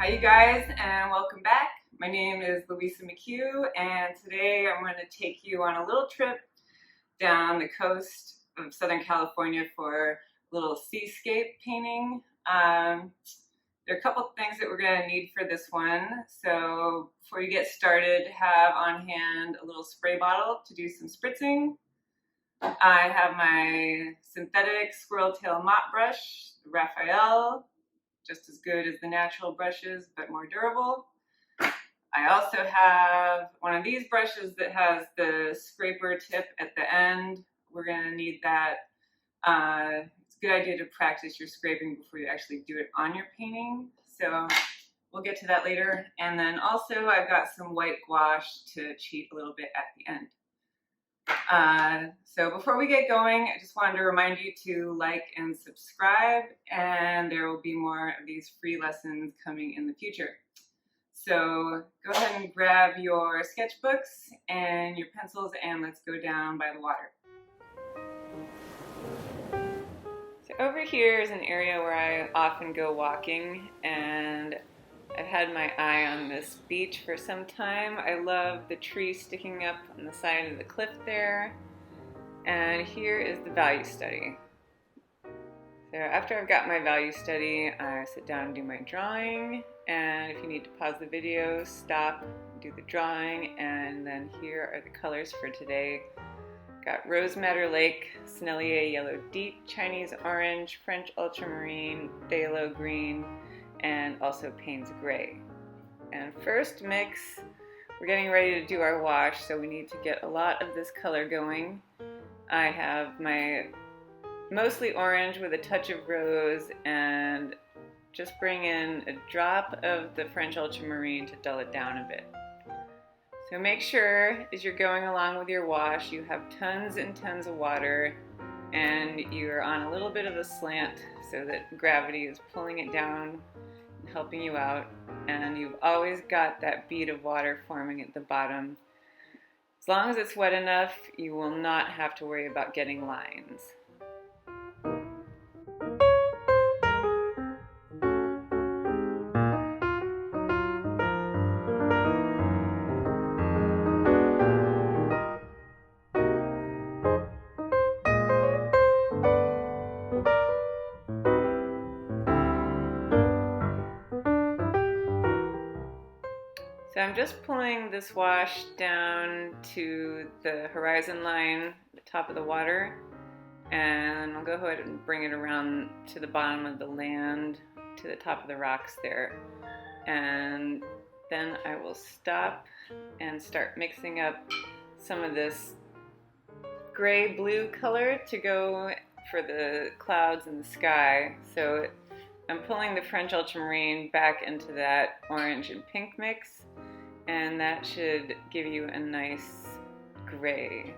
Hi you guys, and welcome back. My name is Louisa McHugh, and today I'm going to take you on a little trip down the coast of Southern California for a little seascape painting. There are a couple things that we're going to need for this one. So before you get started, have on hand a little spray bottle to do some spritzing. I have my synthetic squirrel tail mop brush, Raphael, just as good as the natural brushes, but more durable. I also have one of these brushes that has the scraper tip at the end. We're going to need that. It's a good idea to practice your scraping before you actually do it on your painting. So we'll get to that later. And then also I've got some white gouache to cheat a little bit at the end. So before we get going, I just wanted to remind you to like and subscribe, and there will be more of these free lessons coming in the future. So go ahead and grab your sketchbooks and your pencils, and let's go down by the water. So over here is an area where I often go walking, and I've had my eye on this beach for some time. I love the tree sticking up on the side of the cliff there. And here is the value study. So after I've got my value study, I sit down and do my drawing. And if you need to pause the video, stop, do the drawing. And then here are the colors for today. Got Rose Madder Lake, Sennelier Yellow Deep, Chinese Orange, French Ultramarine, Phthalo Green, and also Payne's Gray. And first mix, we're getting ready to do our wash, so we need to get a lot of this color going. I have my mostly orange with a touch of rose, and just bring in a drop of the French Ultramarine to dull it down a bit. So make sure as you're going along with your wash, you have tons and tons of water, and you're on a little bit of a slant so that gravity is pulling it down, helping you out, and you've always got that bead of water forming at the bottom. As long as it's wet enough, you will not have to worry about getting lines. So I'm just pulling this wash down to the horizon line, the top of the water, and I'll go ahead and bring it around to the bottom of the land, to the top of the rocks there. And then I will stop and start mixing up some of this gray-blue color to go for the clouds and the sky. So I'm pulling the French Ultramarine back into that orange and pink mix, and that should give you a nice gray.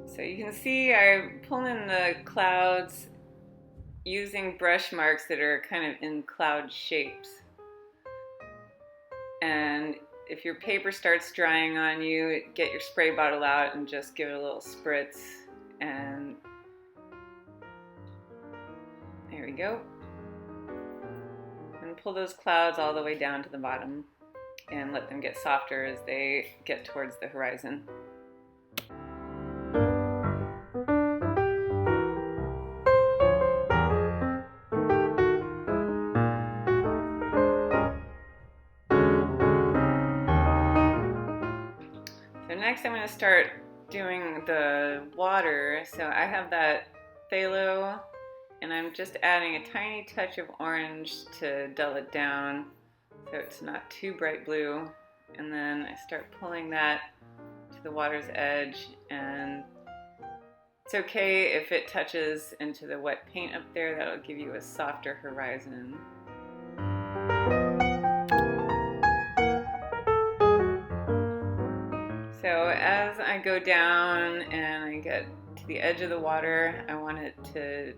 So you can see I'm pulling the clouds using brush marks that are kind of in cloud shapes. And if your paper starts drying on you, get your spray bottle out and just give it a little spritz. And there we go. And pull those clouds all the way down to the bottom and let them get softer as they get towards the horizon. So next I'm going to start doing the water. So I have that phthalo, and I'm just adding a tiny touch of orange to dull it down so it's not too bright blue. And then I start pulling that to the water's edge, and it's okay if it touches into the wet paint up there. That'll give you a softer horizon. So as I go down and I get to the edge of the water, I want it to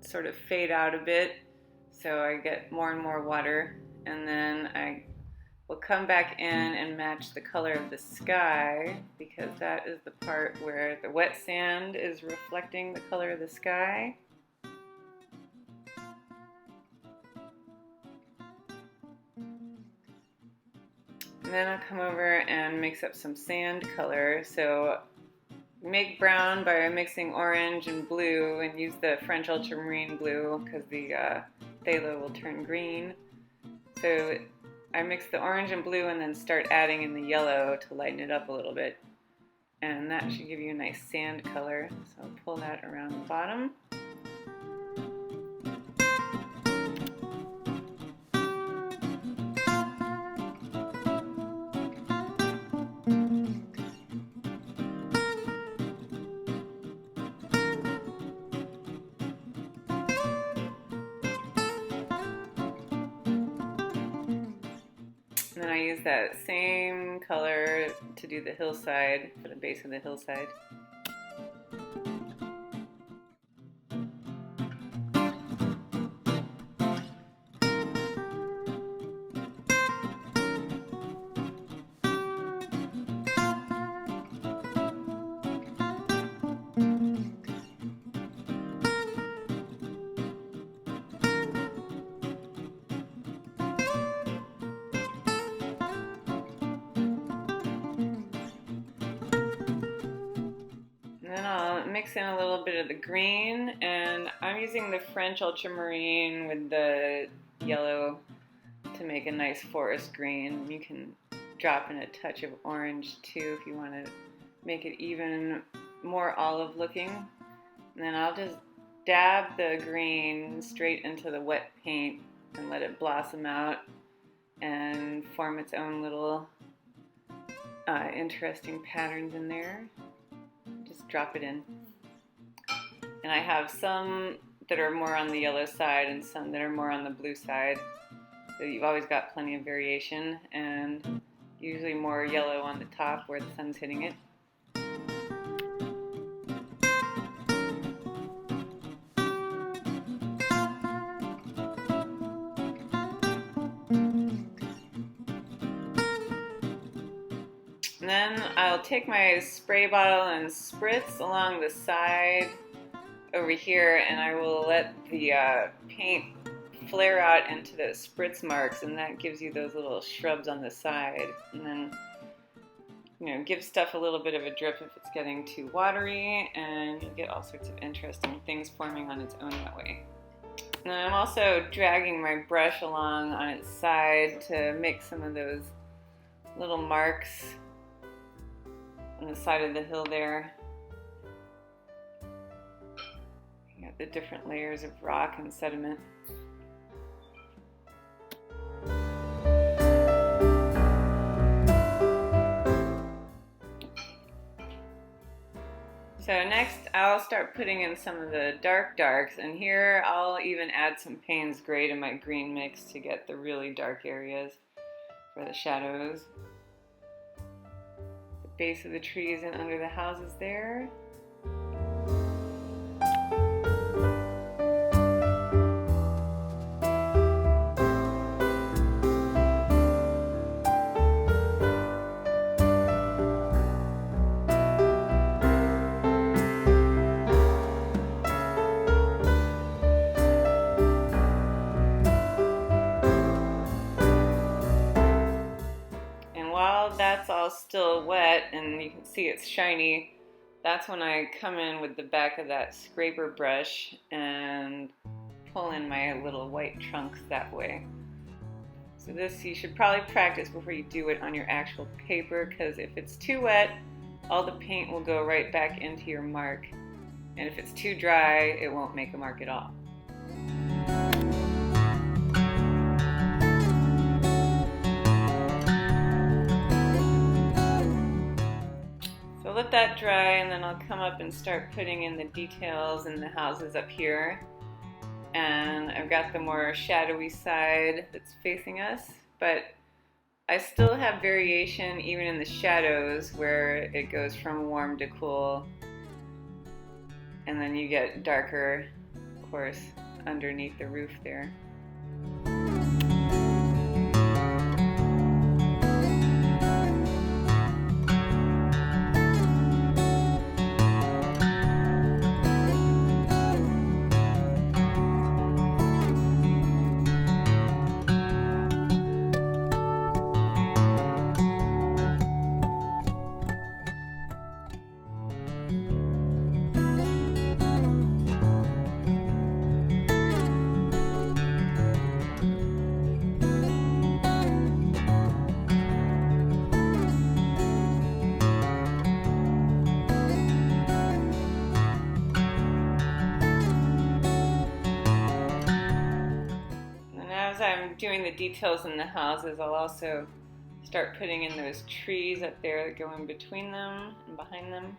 sort of fade out a bit, so I get more and more water, and then I we'll come back in and match the color of the sky, because that is the part where the wet sand is reflecting the color of the sky. And then I'll come over and mix up some sand color. So make brown by mixing orange and blue, and use the French ultramarine blue because the phthalo will turn green. So I mix the orange and blue and then start adding in the yellow to lighten it up a little bit. And that should give you a nice sand color. So I'll pull that around the bottom. And then I use that same color to do the hillside, for the base of the hillside. And then I'll mix in a little bit of the green, and I'm using the French ultramarine with the yellow to make a nice forest green. You can drop in a touch of orange too if you want to make it even more olive looking. And then I'll just dab the green straight into the wet paint and let it blossom out and form its own little interesting patterns in there. Just drop it in. And I have some that are more on the yellow side and some that are more on the blue side. So you've always got plenty of variation, and usually more yellow on the top where the sun's hitting it. And then I'll take my spray bottle and spritz along the side over here, and I will let the paint flare out into the spritz marks, and that gives you those little shrubs on the side. And then, give stuff a little bit of a drip if it's getting too watery, and you'll get all sorts of interesting things forming on its own that way. And then I'm also dragging my brush along on its side to make some of those little marks on the side of the hill there. You got the different layers of rock and sediment. So next I'll start putting in some of the darks, and here I'll even add some Payne's Gray to my green mix to get the really dark areas for the shadows. The base of the trees and under the houses there. That's all still wet and you can see it's shiny. That's when I come in with the back of that scraper brush and pull in my little white trunks that way. So this you should probably practice before you do it on your actual paper, because if it's too wet, all the paint will go right back into your mark, and if it's too dry, it won't make a mark at all. So let that dry, and then I'll come up and start putting in the details in the houses up here. And I've got the more shadowy side that's facing us, but I still have variation even in the shadows where it goes from warm to cool, and then you get darker, of course, underneath the roof there. doing the details in the houses, I'll also start putting in those trees up there that go in between them and behind them.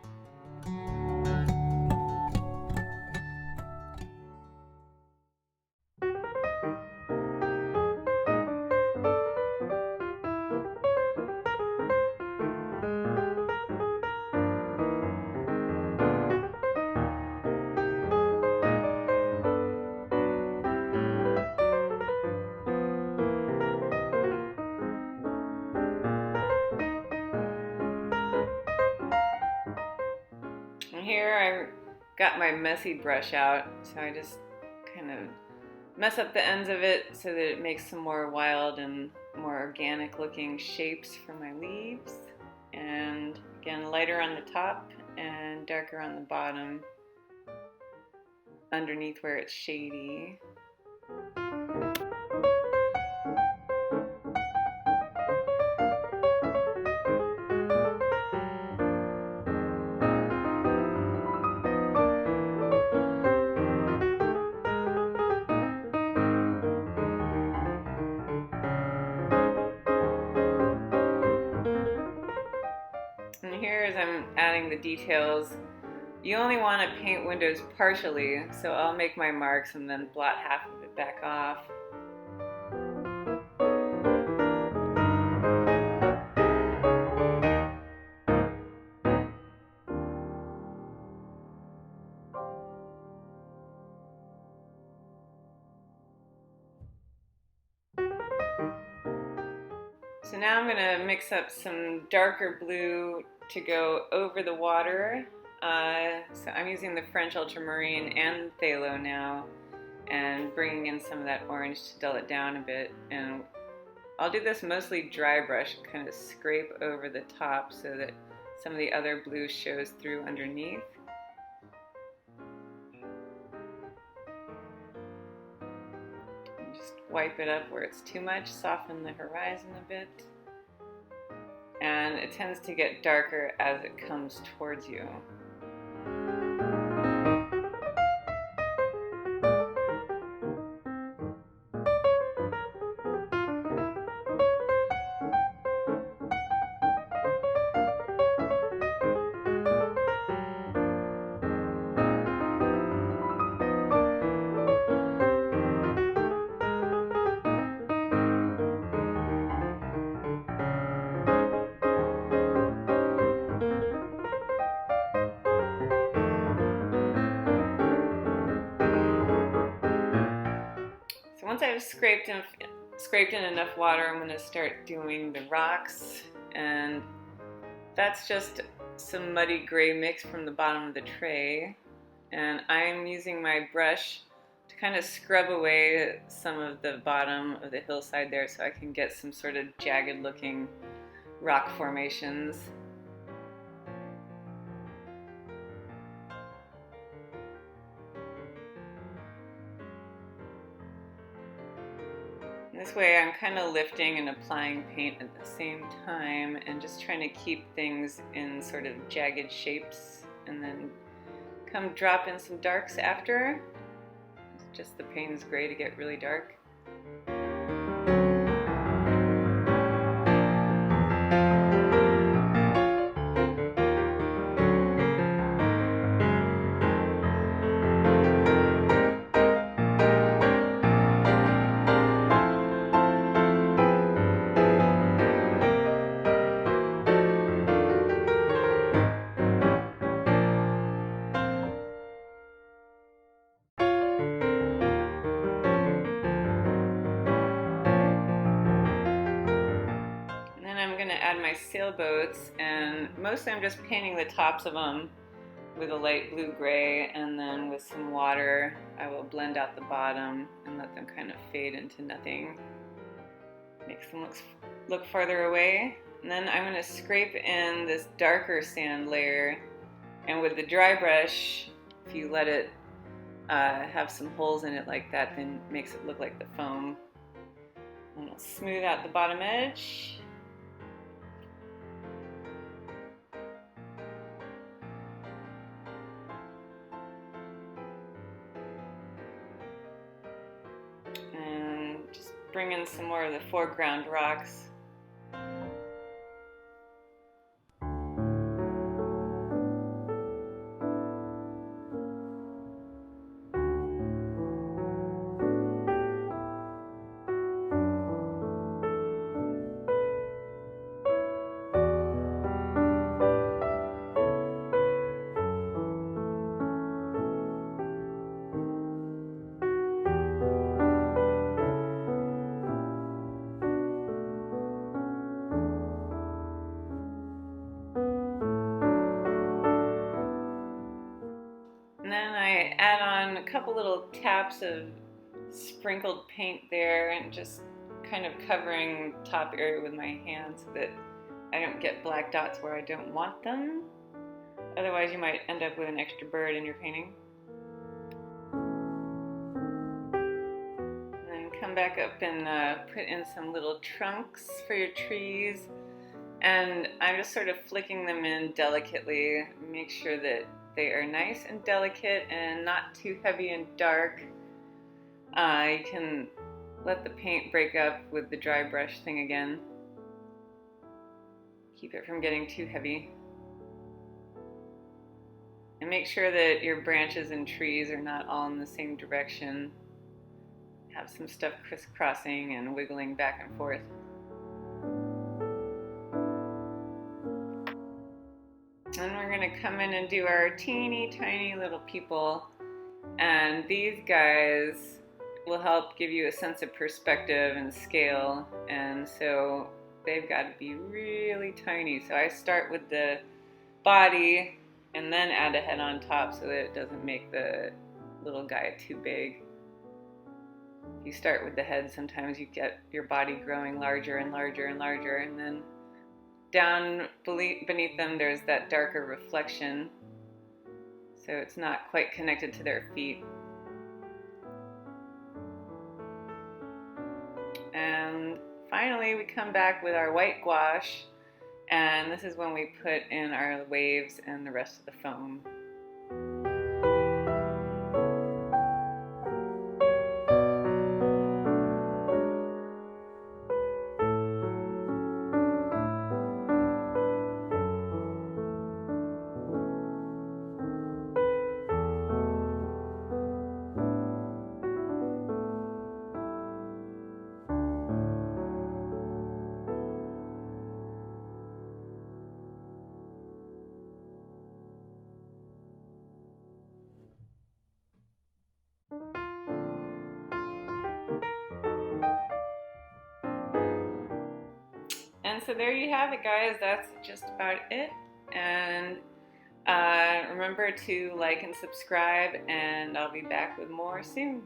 And here I got my messy brush out, so I just kind of mess up the ends of it so that it makes some more wild and more organic looking shapes for my leaves. And again, lighter on the top and darker on the bottom underneath where it's shady. And here as I'm adding the details, you only want to paint windows partially, so I'll make my marks and then blot half of it back off. So now I'm going to mix up some darker blue to go over the water. So I'm using the French Ultramarine and Phthalo now, and bringing in some of that orange to dull it down a bit. And I'll do this mostly dry brush, kind of scrape over the top so that some of the other blue shows through underneath. And just wipe it up where it's too much, soften the horizon a bit. And it tends to get darker as it comes towards you. So once I've scraped in enough water, I'm going to start doing the rocks, and that's just some muddy gray mix from the bottom of the tray, and I'm using my brush to kind of scrub away some of the bottom of the hillside there so I can get some sort of jagged looking rock formations. This way I'm kind of lifting and applying paint at the same time and just trying to keep things in sort of jagged shapes, and then come drop in some darks after. Just the Payne's Gray to get really dark. Add my sailboats, and mostly I'm just painting the tops of them with a light blue-gray, and then with some water I will blend out the bottom and let them kind of fade into nothing. Makes them look farther away. And then I'm going to scrape in this darker sand layer, and with the dry brush, if you let it have some holes in it like that, then it makes it look like the foam. And I'll smooth out the bottom edge. bring in some more of the foreground rocks. And then I add on a couple little taps of sprinkled paint there and just kind of covering top area with my hand so that I don't get black dots where I don't want them. Otherwise you might end up with an extra bird in your painting. And then come back up and put in some little trunks for your trees. And I'm just sort of flicking them in delicately, make sure that they are nice and delicate and not too heavy and dark. You can let the paint break up with the dry brush thing again. Keep it from getting too heavy. And make sure that your branches and trees are not all in the same direction. Have some stuff crisscrossing and wiggling back and forth. Then we're going to come in and do our teeny tiny little people, and these guys will help give you a sense of perspective and scale, and so they've got to be really tiny. So I start with the body and then add a head on top so that it doesn't make the little guy too big. If you start with the head, sometimes you get your body growing larger and larger and larger, and then down beneath them there's that darker reflection, so it's not quite connected to their feet. And finally we come back with our white gouache, and this is when we put in our waves and the rest of the foam. And so there you have it, guys. That's just about it. And remember to like and subscribe, and I'll be back with more soon.